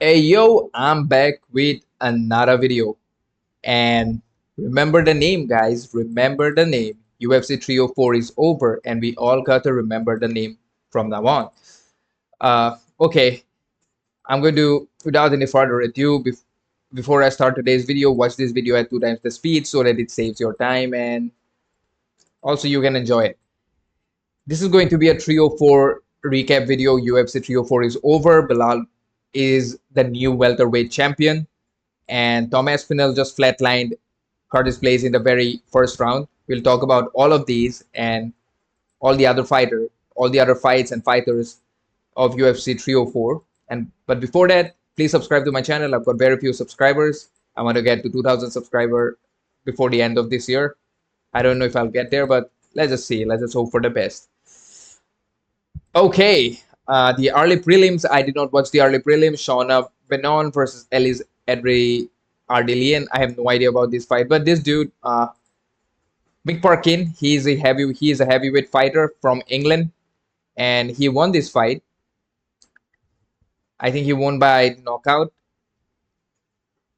Hey yo, I'm back with another video. And remember the name, guys. Remember the name. UFC 304 is over, and we all got to remember the name from now on. Okay, I'm going to, without any further ado, before I start today's video, watch this video at 2 times the speed so that it saves your time and also you can enjoy it. This is going to be a 304 recap video. UFC 304 is over. Belal is the new welterweight champion. And Tom Aspinall just flatlined Curtis Blaydes in the very first round. We'll talk about all of these and all the other fights and fighters of UFC 304. And but before that, please subscribe to my channel. I've got very few subscribers. I want to get to 2,000 subscribers before the end of this year. I don't know if I'll get there, but let's just see. Let's just hope for the best. Okay, the early prelims. I did not watch the early prelims. Shauna Benon versus Elise Edry Ardilian. I have no idea about this fight, but this dude, Mick Parkin, he is a heavyweight fighter from England, and he won this fight. I think he won by knockout.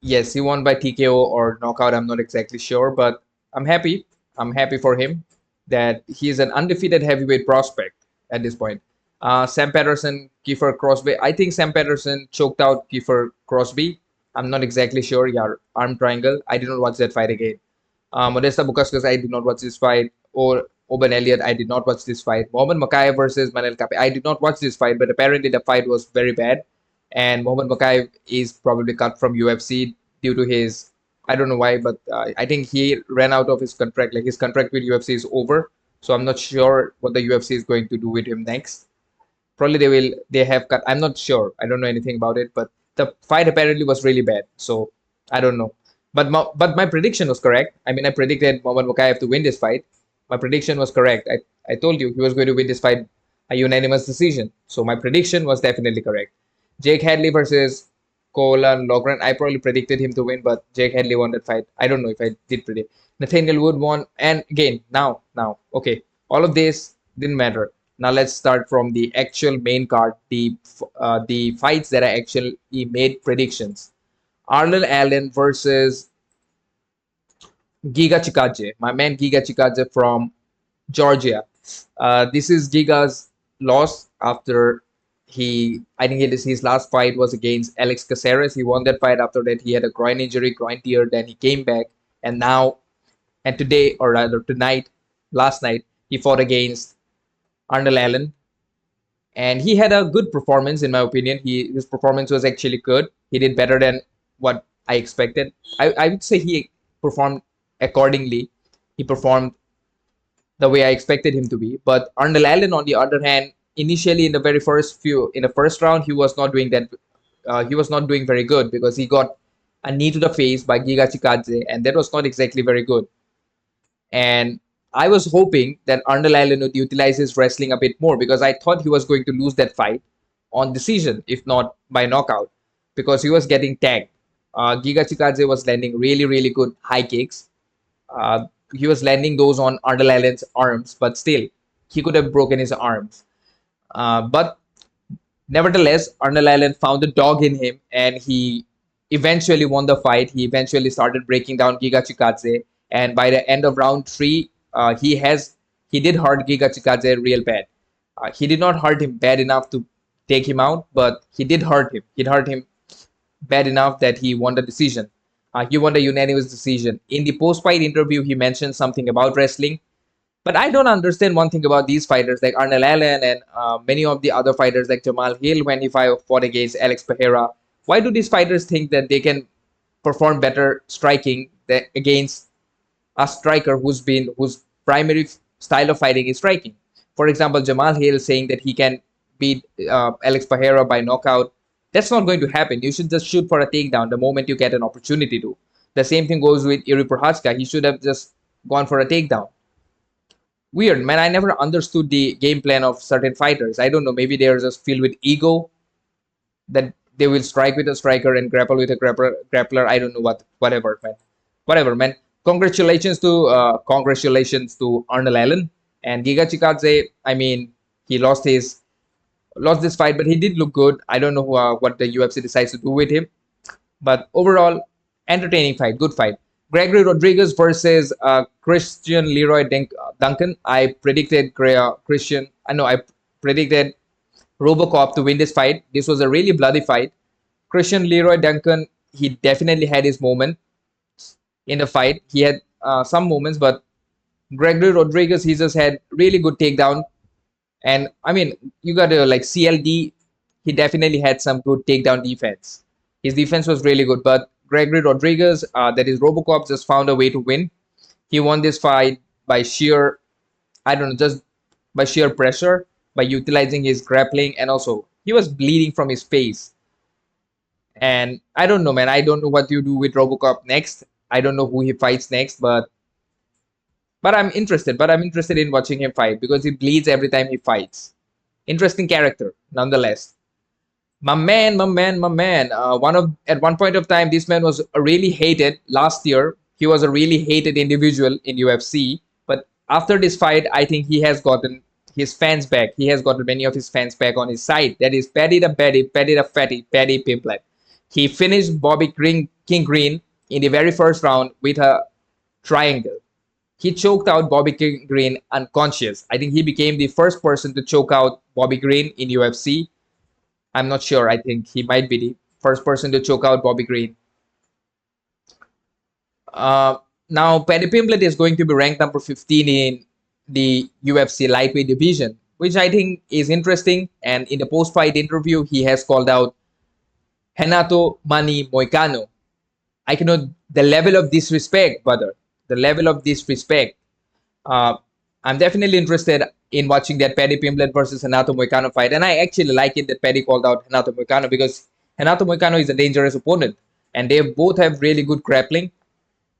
Yes, he won by TKO or knockout. I'm not exactly sure, but I'm happy. I'm happy for him that he's an undefeated heavyweight prospect at this point. Sam Patterson, Kiefer Crosby. I think Sam Patterson choked out Kiefer Crosby. I'm not exactly sure. Yeah, arm triangle. I did not watch that fight again. Modesta Bukauskas, I did not watch this fight. Or Oban Elliott, I did not watch this fight. Mohamed Makayev versus Manel Kape. I did not watch this fight, but apparently the fight was very bad. And Mohamed Makayev is probably cut from UFC due to his, I don't know why, but I think he ran out of his contract. Like his contract with UFC is over. So I'm not sure what the UFC is going to do with him next. Probably they have cut. I'm not sure. I don't know anything about it, but the fight apparently was really bad. So I don't know. But my prediction was correct. I mean, I predicted Mohamed Mokaev to win this fight. My prediction was correct. I told you he was going to win this fight a unanimous decision. So my prediction was definitely correct. Jake Hadley versus Colin Logren. I probably predicted him to win, but Jake Hadley won that fight. I don't know if I did predict. Nathaniel Wood won, and again, now, okay, all of this didn't matter. Now let's start from the actual main card, the fights that I actually made predictions. Arnold Allen versus Giga Chikadze, my man Giga Chikadze from Georgia. This is Giga's loss after I think his last fight was against Alex Caceres. He won that fight. After that, he had a groin injury, groin tear. Then he came back, and today, or rather tonight, last night, he fought against Arnold Allen, and he had a good performance in my opinion. His performance was actually good. He did better than what I expected. I would say he performed accordingly. He performed the way I expected him to be. But Arnold Allen, on the other hand, initially in the first round, he was not doing that. He was not doing very good because he got a knee to the face by Giga Chikadze, and that was not exactly very good. And I was hoping that Arnold Allen would utilize his wrestling a bit more because I thought he was going to lose that fight on decision, if not by knockout, because he was getting tagged. Giga Chikadze was landing really, really good high kicks. He was landing those on Arnold Allen's arms, but still, he could have broken his arms. But nevertheless, Arnold Allen found the dog in him, and he eventually won the fight. He eventually started breaking down Giga Chikadze, and by the end of round three, he did hurt Giga Chikadze real bad. He did not hurt him bad enough to take him out, but he did hurt him. He hurt him bad enough that he won the decision. He won the unanimous decision. In the post-fight interview, he mentioned something about wrestling. But I don't understand one thing about these fighters like Arnold Allen and many of the other fighters like Jamal Hill when he fought against Alex Pereira. Why do these fighters think that they can perform better striking against a striker whose primary style of fighting is striking? For example, Jamal Hill saying that he can beat Alex Pereira by knockout. That's not going to happen. You should just shoot for a takedown the moment you get an opportunity to. The same thing goes with Yuri Prochazka. He should have just gone for a takedown. Weird, man. I never understood the game plan of certain fighters. I don't know. Maybe they're just filled with ego that they will strike with a striker and grapple with a grappler. I don't know what. Whatever, man. Whatever, man. Congratulations to Arnold Allen and Giga Chikadze. I mean, he lost his Lost this fight, but he did look good. I don't know what the UFC decides to do with him. But overall, entertaining fight, good fight. Gregory Rodriguez versus Christian Duncan. I predicted Christian. I know I predicted Robocop to win this fight. This was a really bloody fight. Christian Leroy Duncan, he definitely had his moment in the fight. He had some moments, but Gregory Rodriguez, he just had really good takedown. And I mean, you got to like CLD, he definitely had some good takedown defense. His defense was really good, but Gregory Rodriguez, that is Robocop, just found a way to win. He won this fight by sheer, I don't know, just by sheer pressure, by utilizing his grappling, and also he was bleeding from his face. And I don't know, man. I don't know what you do with Robocop next. I don't know who he fights next, but I'm interested. But I'm interested in watching him fight because he bleeds every time he fights. Interesting character, nonetheless. My man, my man, my man. At one point of time, this man was really hated last year. He was a really hated individual in UFC. But after this fight, I think he has gotten his fans back. He has gotten many of his fans back on his side. That is Paddy the Baddy, Paddy the Fatty, Paddy Pimplet. He finished Bobby Green, King Green in the very first round with a triangle. He choked out Bobby King Green unconscious. I think he became the first person to choke out Bobby Green in UFC. I'm not sure. I think he might be the first person to choke out Bobby Green. Uh, Now, Paddy Pimblett is going to be ranked number 15 in the UFC lightweight division, which I think is interesting. And in the post-fight interview, he has called out Renato Mani Moicano. I cannot, the level of disrespect, brother, the level of disrespect. Uh, I'm definitely interested in watching that Paddy Pimblett versus Renato Moicano fight. And I actually like it that Paddy called out Renato Moicano because Renato Moicano is a dangerous opponent. And they both have really good grappling.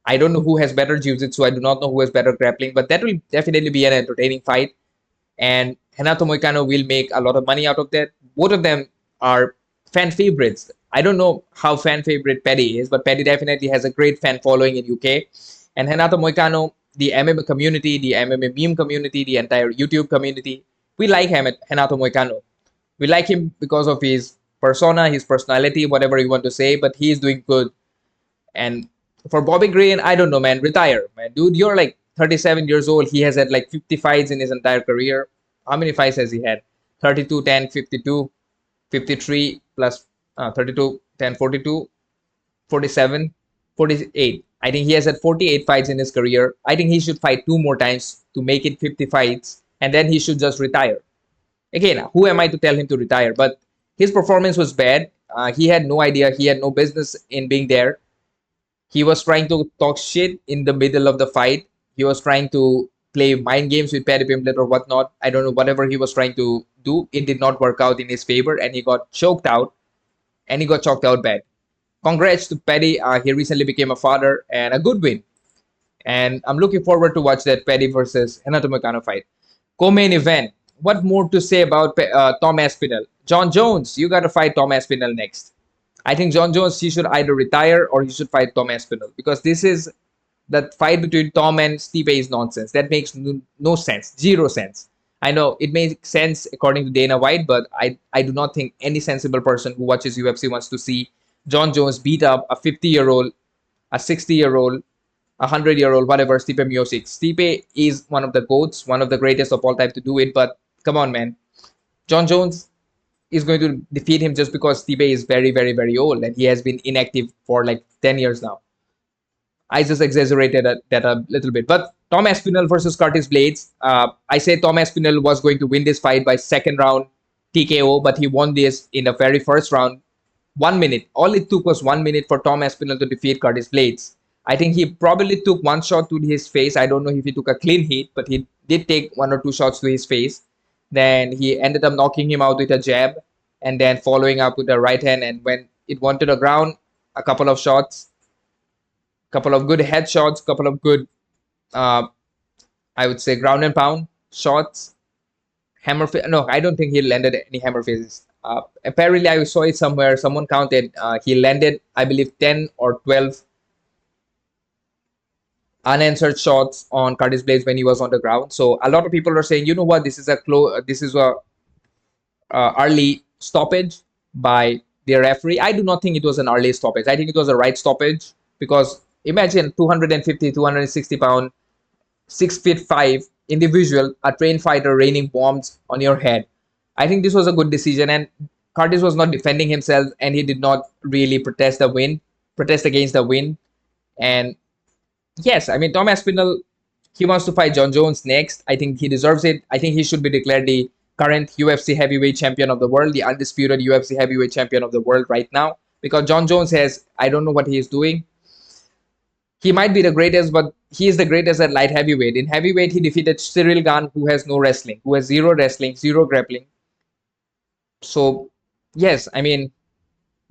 I don't know who has better jiu-jitsu. I do not know who has better grappling, but that will definitely be an entertaining fight. And Renato Moicano will make a lot of money out of that. Both of them are fan favorites. I don't know how fan favorite Paddy is, but Paddy definitely has a great fan following in UK. And Renato Moicano, the MMA community, the MMA meme community, the entire YouTube community, we like him at Renato Moicano. We like him because of his persona, his personality, whatever you want to say, but he is doing good. And for Bobby Green, I don't know, man. Retire, man. Dude, you're like 37 years old. He has had like 50 fights in his entire career. How many fights has he had? 32, 10, 52, 53 plus 32, 10, 42, 47, 48. I think he has had 48 fights in his career. I think he should fight two more times to make it 50 fights, and then he should just retire. Again, who am I to tell him to retire? But his performance was bad. He had no idea. He had no business in being there. He was trying to talk shit in the middle of the fight. He was trying to play mind games with Paddy Pimblett or whatnot. I don't know, whatever he was trying to do, it did not work out in his favor and he got choked out and he got choked out bad. Congrats to Paddy. He recently became a father and a good win. And I'm looking forward to watch that Paddy versus Renato Moicano fight. Co-main event. What more to say about Tom Aspinall? John Jones, you got to fight Tom Aspinall next. I think John Jones, he should either retire or he should fight Tom Aspinall because this is that fight between Tom and Stipe is nonsense. That makes no sense, zero sense. I know it makes sense according to Dana White, but I do not think any sensible person who watches UFC wants to see John Jones beat up a 50-year-old, a 60-year-old, a 100-year-old, whatever, Stipe Miocic. Stipe is one of the GOATs, one of the greatest of all time to do it, but come on, man. John Jones is going to defeat him just because Stipe is very, very, very old and he has been inactive for like 10 years now. I just exaggerated that a little bit. But Tom Aspinall versus Curtis Blaydes. I say Tom Aspinall was going to win this fight by second round TKO, but he won this in the very first round. 1 minute. All it took was 1 minute for Tom Aspinall to defeat Curtis Blaydes. I think he probably took one shot to his face. I don't know if he took a clean hit, but he did take one or two shots to his face. Then he ended up knocking him out with a jab and then following up with a right hand. And when it went to the ground, a couple of shots, couple of good headshots, couple of good, uh, I would say, ground and pound shots. Hammer, no, I don't think he landed any hammer faces. Apparently, I saw it somewhere. Someone counted. He landed, I believe, 10 or 12 unanswered shots on Curtis Blaydes when he was on the ground. So a lot of people are saying, you know what, this is a early stoppage by the referee. I do not think it was an early stoppage. I think it was a right stoppage because imagine 250, 260 pound, 6 feet 5 individual, a trained fighter raining bombs on your head. I think this was a good decision, and Curtis was not defending himself, and he did not really protest against the win. And yes, I mean Tom Aspinall, he wants to fight John Jones next. I think he deserves it. I think he should be declared the current UFC heavyweight champion of the world, the undisputed UFC heavyweight champion of the world right now. Because John Jones has, I don't know what he is doing. He might be the greatest, but he is the greatest at light heavyweight. In heavyweight, he defeated Cyril Gane, who has no wrestling, who has zero wrestling, zero grappling. So, yes, I mean,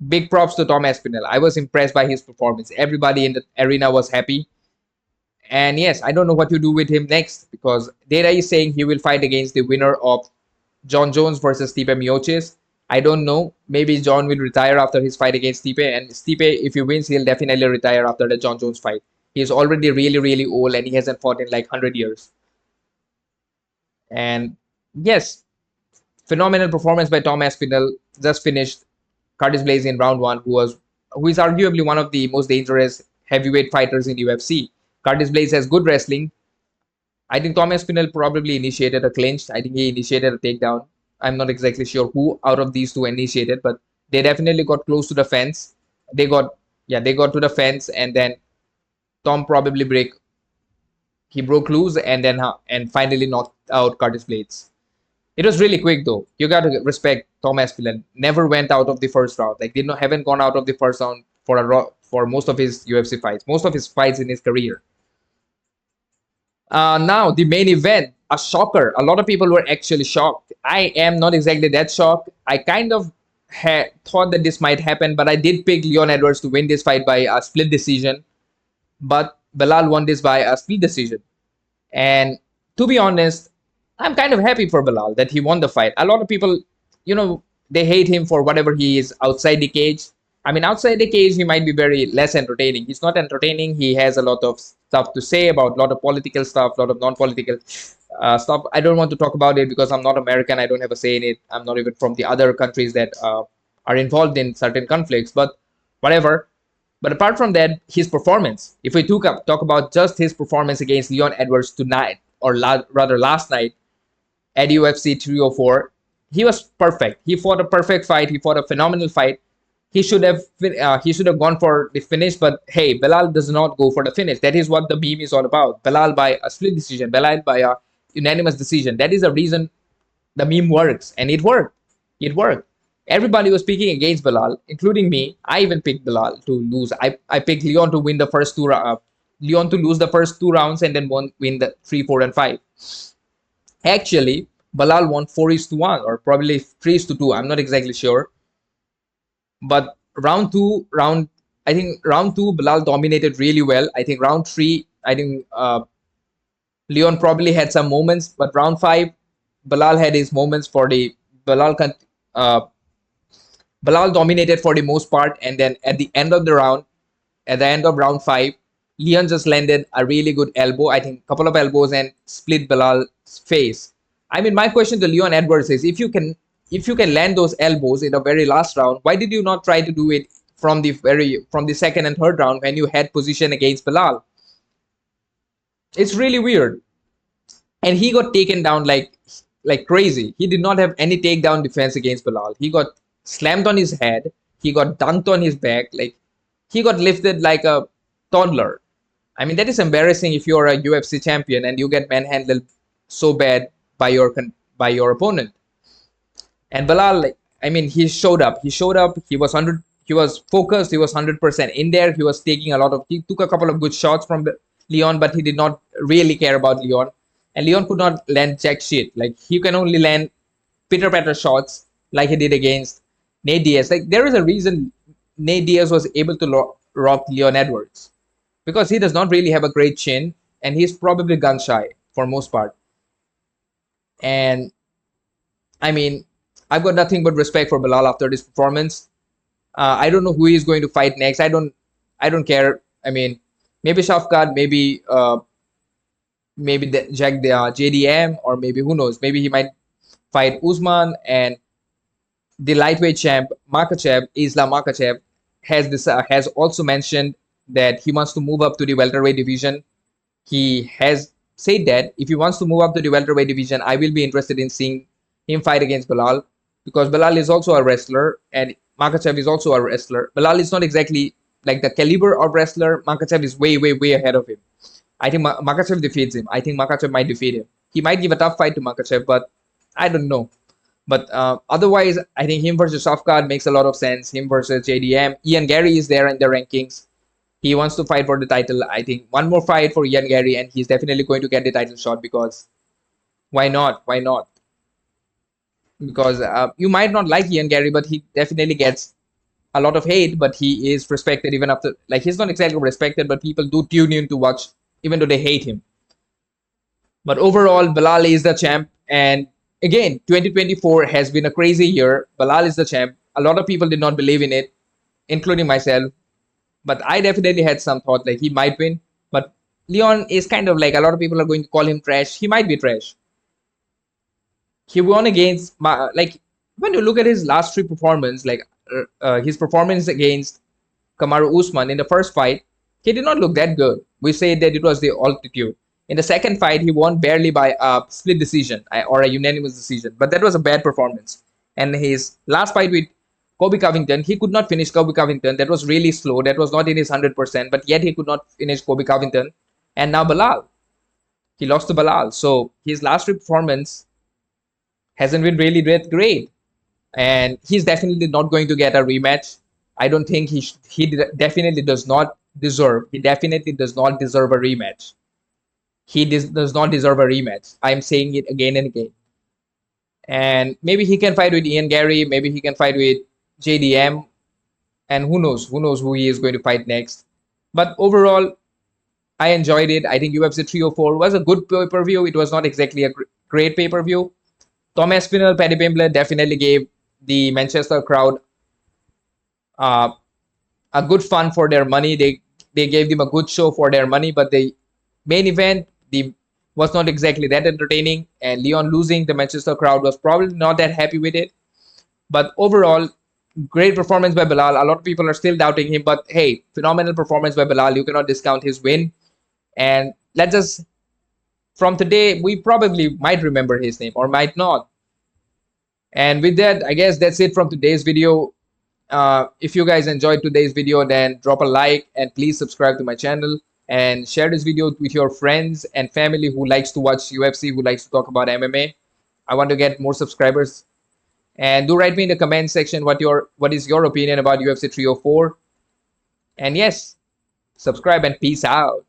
big props to Tom Aspinall. I was impressed by his performance. Everybody in the arena was happy. And yes, I don't know what to do with him next because Data is saying he will fight against the winner of John Jones versus Stipe Miocic. I don't know. Maybe John will retire after his fight against Stipe, and Stipe, if he wins, he'll definitely retire after the John Jones fight. He's already really, really old, and he hasn't fought in like 100 years. And yes, phenomenal performance by Tom Aspinall. Just finished Curtis Blaydes in round one, who is arguably one of the most dangerous heavyweight fighters in UFC. Curtis Blaydes has good wrestling. I think Tom Aspinall probably initiated a clinch. I think he initiated a takedown. I'm not exactly sure who out of these two initiated, but they definitely got close to the fence. They got to the fence, and then Tom probably broke loose, and then and finally knocked out Curtis Blaydes. It was really quick though. You got to respect Tom Aspinall. Never went out of the first round. Like haven't gone out of the first round for most of his UFC fights, most of his fights in his career. Now, the main event, a shocker. A lot of people were actually shocked. I am not exactly that shocked. I kind of thought that this might happen, but I did pick Leon Edwards to win this fight by a split decision. But Belal won this by a split decision. And to be honest, I'm kind of happy for Belal that he won the fight. A lot of people, they hate him for whatever he is outside the cage. I mean, outside the cage, he might be very less entertaining. He's not entertaining. He has a lot of stuff to say about a lot of political stuff, a lot of non-political stuff. I don't want to talk about it because I'm not American. I don't have a say in it. I'm not even from the other countries that are involved in certain conflicts. But whatever. But apart from that, his performance. If we talk about just his performance against Leon Edwards tonight, or rather last night at UFC 304, he was perfect. He fought a perfect fight. He fought a phenomenal fight. He should have gone for the finish, but hey, Belal does not go for the finish. That is what the meme is all about. Belal by a split decision, Belal by a unanimous decision. That is the reason the meme works, and it worked. It worked. Everybody was picking against Belal, including me. I even picked Belal to lose. I picked Leon to win the first two. Leon to lose the first two rounds and then win the 3, 4, and 5. Actually, Belal won 4-1 or probably 3-2. I'm not exactly sure. But I think round two, Belal dominated really well. I think round three, I think Leon probably had some moments, but round five, Belal had his moments for the Belal dominated for the most part, and then at the end of round five, Leon just landed a really good elbow. I think a couple of elbows and split Belal's face. I mean, my question to Leon Edwards is, if you can land those elbows in the very last round, why did you not try to do it from the second and third round when you had position against Belal? It's really weird. And he got taken down like crazy. He did not have any takedown defense against Belal. He got slammed on his head. He got dunked on his back. Like, he got lifted like a toddler. I mean, that is embarrassing if you're a UFC champion and you get manhandled so bad by your opponent. And Belal, I mean, he showed up. He was focused. He was 100% in there. He took a couple of good shots from Leon, but he did not really care about Leon. And Leon could not land jack shit. Like, he can only land pitter-patter shots like he did against Nate Diaz. Like, there is a reason Nate Diaz was able to rock Leon Edwards, because he does not really have a great chin, and he's probably gun shy for most part. And I mean, I've got nothing but respect for Belal after this performance. I don't know who he's going to fight next. I don't care. I mean, maybe Shafkat, maybe JDM, or maybe who knows? Maybe he might fight Usman, and the lightweight champ Makhachev, Islam Makhachev, has also mentioned that he wants to move up to the welterweight division. He has said that if he wants to move up to the welterweight division, I will be interested in seeing him fight against Belal, because Belal is also a wrestler and Makhachev is also a wrestler. Belal is not exactly like the caliber of wrestler. Makhachev is way, way, way ahead of him. I think Makhachev defeats him. I think Makhachev might defeat him. He might give a tough fight to Makhachev, but I don't know. But otherwise, I think him versus Shafkat makes a lot of sense. Him versus JDM. Ian Gary is there in the rankings. He wants to fight for the title. I think one more fight for Ian Gary, and he's definitely going to get the title shot, because why not? Why not? Because you might not like Ian Gary, but he definitely gets a lot of hate, but he is respected even after, like, he's not exactly respected, but people do tune in to watch even though they hate him. But overall, Belal is the champ. And again, 2024 has been a crazy year. Belal is the champ. A lot of people did not believe in it, including myself. But I definitely had some thought like he might win. But Leon is kind of like, a lot of people are going to call him trash. He might be trash. He won against, like, when you look at his last three performances, like his performance against Kamaru Usman in the first fight, he did not look that good. We say that it was the altitude. In the second fight, he won barely by a split decision or a unanimous decision, but that was a bad performance. And his last fight with Kobe Covington, he could not finish Kobe Covington. That was really slow. That was not in his 100%, but yet he could not finish Kobe Covington. And now Belal. He lost to Belal. So his last three performance hasn't been really that great. And he's definitely not going to get a rematch. I don't think he definitely does not deserve. He definitely does not deserve a rematch. He does not deserve a rematch. I'm saying it again and again. And maybe he can fight with Ian Gary. Maybe he can fight with JDM. And who knows? Who knows who he is going to fight next? But overall, I enjoyed it. I think UFC 304 was a good pay-per-view. It was not exactly a great pay-per-view. Tom Aspinall, Paddy definitely gave the Manchester crowd uh, a good fun for their money. They gave them a good show for their money, but the main event was not exactly that entertaining. And Leon losing, the Manchester crowd was probably not that happy with it. But overall, great performance by Belal. A lot of people are still doubting him, but hey, phenomenal performance by Belal. You cannot discount his win. And let's just, from today, we probably might remember his name or might not. And with that, I guess that's it from today's video. If you guys enjoyed today's video, then drop a like and please subscribe to my channel and share this video with your friends and family who likes to watch UFC, who likes to talk about MMA. I want to get more subscribers. And do write me in the comment section what is your opinion about UFC 304. And yes, subscribe and peace out.